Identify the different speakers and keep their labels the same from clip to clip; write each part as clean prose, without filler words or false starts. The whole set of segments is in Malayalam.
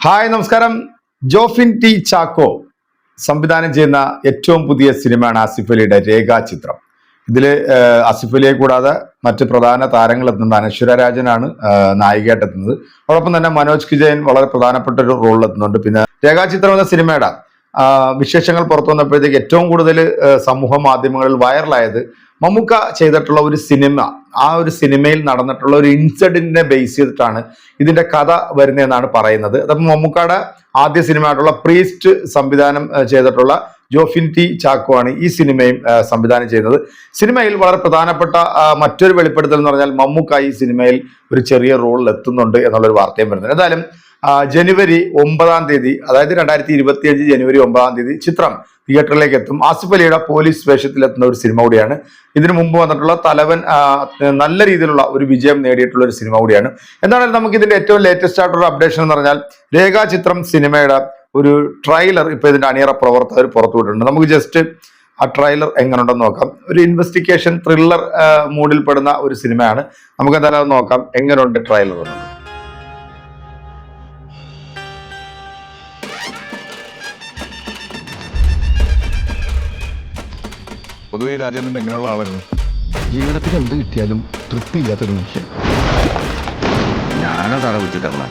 Speaker 1: ഹായ് നമസ്കാരം. ജോഫിൻ ടി ചാക്കോ സംവിധാനം ചെയ്യുന്ന ഏറ്റവും പുതിയ സിനിമയാണ് ആസിഫ് അലിയുടെ രേഖാചിത്രം. ഇതില് ആസിഫ് അലിയെ കൂടാതെ മറ്റ് പ്രധാന താരങ്ങൾ എത്തുന്നത്. അനശ്വര രാജനാണ് നായികയായിട്ട് എത്തുന്നത്. അതോടൊപ്പം തന്നെ മനോജ് വിജയൻ വളരെ പ്രധാനപ്പെട്ട ഒരു റോളിൽ എത്തുന്നുണ്ട്. പിന്നെ രേഖാചിത്രം എന്ന സിനിമയുടെ വിശേഷങ്ങൾ പുറത്തു വന്നപ്പോഴത്തേക്ക് ഏറ്റവും കൂടുതൽ സമൂഹ മാധ്യമങ്ങളിൽ വൈറലായത് മമ്മൂക്ക ചെയ്തിട്ടുള്ള ഒരു സിനിമ. ആ ഒരു സിനിമയിൽ നടന്നിട്ടുള്ള ഒരു ഇൻസിഡന്റിനെ ബേസ് ചെയ്തിട്ടാണ് ഇതിന്റെ കഥ വരുന്നതെന്നാണ് പറയുന്നത്. അതപ്പോൾ മമ്മൂക്കയുടെ ആദ്യ സിനിമയായിട്ടുള്ള പ്രീസ്റ്റ് സംവിധാനം ചെയ്തിട്ടുള്ള ജോഫിൻ ടി ചാക്കോ ആണ് ഈ സിനിമയും സംവിധാനം ചെയ്യുന്നത്. സിനിമയിൽ വളരെ പ്രധാനപ്പെട്ട മറ്റൊരു വെളിപ്പെടുത്തൽ എന്ന് പറഞ്ഞാൽ മമ്മൂക്ക ഈ സിനിമയിൽ ഒരു ചെറിയ റോളിൽ എത്തുന്നുണ്ട് എന്നുള്ളൊരു വാർത്തയും വരുന്നത്. എന്തായാലും ജനുവരി 9 അതായത് 2025 ജനുവരി 9 ചിത്രം തിയേറ്ററിലേക്ക് എത്തും. ആസിഫ് അലിയുടെ പോലീസ് വേഷത്തിലെത്തുന്ന ഒരു സിനിമ കൂടിയാണ്. ഇതിനു മുമ്പ് വന്നിട്ടുള്ള തലവൻ നല്ല രീതിയിലുള്ള ഒരു വിജയം നേടിയിട്ടുള്ള ഒരു സിനിമ കൂടിയാണ്. എന്താണെങ്കിലും നമുക്ക് ഇതിന്റെ ഏറ്റവും ലേറ്റസ്റ്റ് ആയിട്ടുള്ള അപ്ഡേഷൻ എന്ന് പറഞ്ഞാൽ രേഖാചിത്രം സിനിമയുടെ ഒരു ട്രെയിലർ ഇപ്പൊ ഇതിന്റെ അണിയറ പ്രവർത്തകർ പുറത്തുവിട്ടിട്ടുണ്ട്. നമുക്ക് ജസ്റ്റ് ആ ട്രെയിലർ എങ്ങനെയുണ്ടെന്ന് നോക്കാം. ഒരു ഇൻവെസ്റ്റിഗേഷൻ ത്രില്ലർ മൂഡിൽ പെടുന്ന ഒരു സിനിമയാണ്. നമുക്ക് എന്തായാലും നോക്കാം എങ്ങനെയുണ്ട് ട്രെയിലർ.
Speaker 2: പൊതുവെ രാജേന്ദ്രൻ എങ്ങനെയുള്ള ആളായിരുന്നു?
Speaker 3: ജീവിതത്തിൽ എന്ത് കിട്ടിയാലും തൃപ്തിയില്ലാത്തൊരു മനുഷ്യൻ.
Speaker 4: ഞാനത് അവിടെ വിളിച്ചിട്ടില്ല.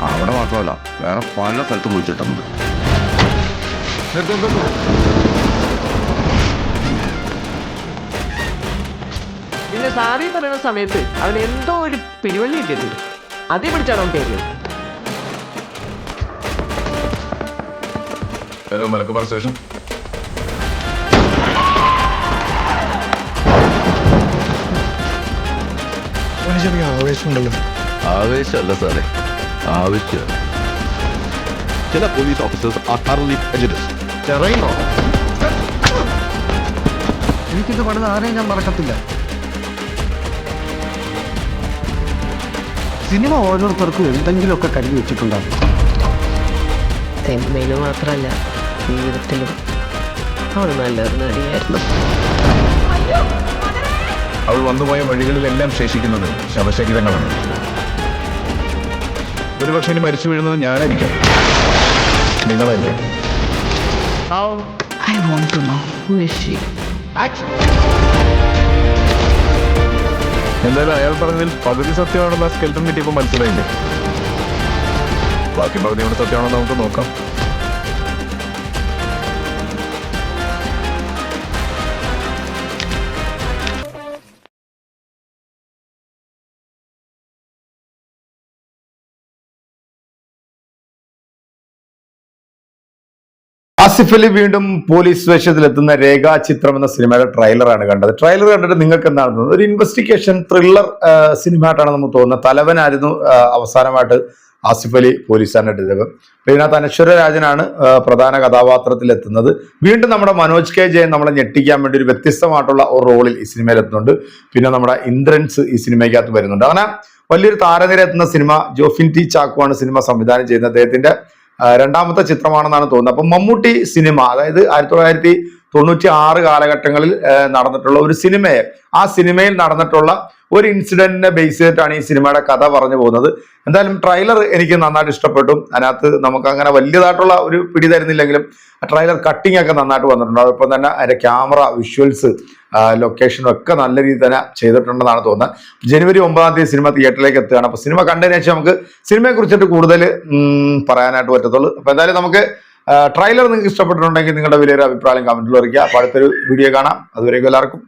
Speaker 4: അവിടെ മാത്രമല്ല, വേറെ പല സ്ഥലത്തും വിളിച്ചിട്ടുണ്ട്.
Speaker 5: പിന്നെ സാറി പറയുന്ന സമയത്ത് അവൻ എന്തോ ഒരു പിരിവള്ളി കിട്ടിയിട്ടുണ്ട്. അതേ പിടിച്ചാണ് അവൻ കയറിയത്.
Speaker 2: മലക്കപ്പാറ സ്റ്റേഷൻ.
Speaker 3: ചെറിയ ആവേശമുണ്ടല്ലോ.
Speaker 4: ആവേശമല്ല സാറേ, ആവശ്യം. ചില പോലീസ് ഓഫീസേഴ്സ്
Speaker 3: എനിക്കിത് പണിത് ആരെയും ഞാൻ മറക്കത്തില്ല. സിനിമ ഓരോരുത്തർക്കും എന്തെങ്കിലുമൊക്കെ കരുതി വെച്ചിട്ടുണ്ടാകും.
Speaker 5: സിനിമയിൽ മാത്രമല്ല, ജീവിതത്തിലും അവൾ നല്ലൊരു നടിയായിരുന്നു.
Speaker 2: അവൾ വന്നുപോയ വഴികളിലെല്ലാം ശേഷിക്കുന്നത് ശവശരീരങ്ങളാണ്. ഒരുപക്ഷെ ഇനി മരിച്ചു വീഴുന്നത് ഞാനായിരിക്കാം, നിങ്ങളല്ലേ?
Speaker 5: I want to know who is she.
Speaker 2: എന്തായാലും അയാൾ പറഞ്ഞതിൽ പകുതി സത്യമാണെന്ന് ആ സ്കെൽറ്റൻ കിട്ടിയപ്പോൾ മനസ്സിലായില്ലേ? ബാക്കി പകുതി കൊണ്ട് സത്യമാണെന്ന് നമുക്ക് നോക്കാം.
Speaker 1: ആസിഫ് അലി വീണ്ടും പോലീസ് വേഷത്തിലെത്തുന്ന രേഖാചിത്രം എന്ന സിനിമയുടെ ട്രെയിലറാണ് കണ്ടത്. ട്രെയിലർ കണ്ടിട്ട് നിങ്ങൾക്ക് എന്താണ് തോന്നുന്നത്? ഒരു ഇൻവെസ്റ്റിഗേഷൻ ത്രില്ലർ സിനിമയായിട്ടാണ് നമുക്ക് തോന്നുന്നത്. തലവനായിരുന്നു അവസാനമായിട്ട് ആസിഫ് അലി പോലീസുകാരനായിട്ട് ഇദ്ദേഹം. ഇതിനകത്ത് അനശ്വര രാജനാണ് പ്രധാന കഥാപാത്രത്തിലെത്തുന്നത്. വീണ്ടും നമ്മുടെ മനോജ് കെ ജയൻ നമ്മളെ ഞെട്ടിക്കാൻ വേണ്ടി ഒരു വ്യത്യസ്തമായിട്ടുള്ള ഒരു റോളിൽ ഈ സിനിമയിൽ എത്തുന്നുണ്ട്. പിന്നെ നമ്മുടെ ഇന്ദ്രൻസ് ഈ സിനിമയ്ക്കകത്ത് വരുന്നുണ്ട്. അങ്ങനെ വലിയൊരു താരനിര എത്തുന്ന സിനിമ. ജോഫിൻ ടി ചാക്കോ ആണ് സിനിമ സംവിധാനം ചെയ്യുന്നത്. അദ്ദേഹത്തിന്റെ രണ്ടാമത്തെ ചിത്രമാണെന്നാണ് തോന്നുന്നത്. അപ്പം മമ്മൂട്ടി സിനിമ, അതായത് 1996 കാലഘട്ടങ്ങളിൽ നടന്നിട്ടുള്ള ഒരു സിനിമയെ, ആ സിനിമയിൽ നടന്നിട്ടുള്ള ഒരു ഇൻസിഡന്റിനെ ബേസ് ചെയ്തിട്ടാണ് ഈ സിനിമയുടെ കഥ പറഞ്ഞു പോകുന്നത്. എന്തായാലും ട്രെയിലർ എനിക്ക് നന്നായിട്ട് ഇഷ്ടപ്പെട്ടു. അതിനകത്ത് നമുക്ക് അങ്ങനെ വലിയതായിട്ടുള്ള ഒരു പിടി തരുന്നില്ലെങ്കിലും ട്രെയിലർ കട്ടിങ് ഒക്കെ നന്നായിട്ട് വന്നിട്ടുണ്ട്. അതോടൊപ്പം തന്നെ അതിന്റെ ക്യാമറ, വിഷ്വൽസ്, ലൊക്കേഷനും ഒക്കെ നല്ല രീതിയിൽ തന്നെ ചെയ്തിട്ടുണ്ടെന്നാണ് തോന്നുന്നത്. ജനുവരി 9 സിനിമ തിയേറ്ററിലേക്ക് എത്തുകയാണ്. അപ്പൊ സിനിമ കണ്ടതിന് ശേഷം നമുക്ക് സിനിമയെ കുറിച്ചിട്ട് കൂടുതൽ പറയാനായിട്ട് പറ്റത്തുള്ളൂ. അപ്പൊ എന്തായാലും നമുക്ക് ട്രെയിലർ നിങ്ങൾക്ക് ഇഷ്ടപ്പെട്ടിട്ടുണ്ടെങ്കിൽ നിങ്ങളുടെ വലിയൊരു അഭിപ്രായം കമന്റിൽ അറിയിക്കുക. അപ്പോൾ അടുത്തൊരു വീഡിയോ കാണാം. അതുവരേക്കും എല്ലാവർക്കും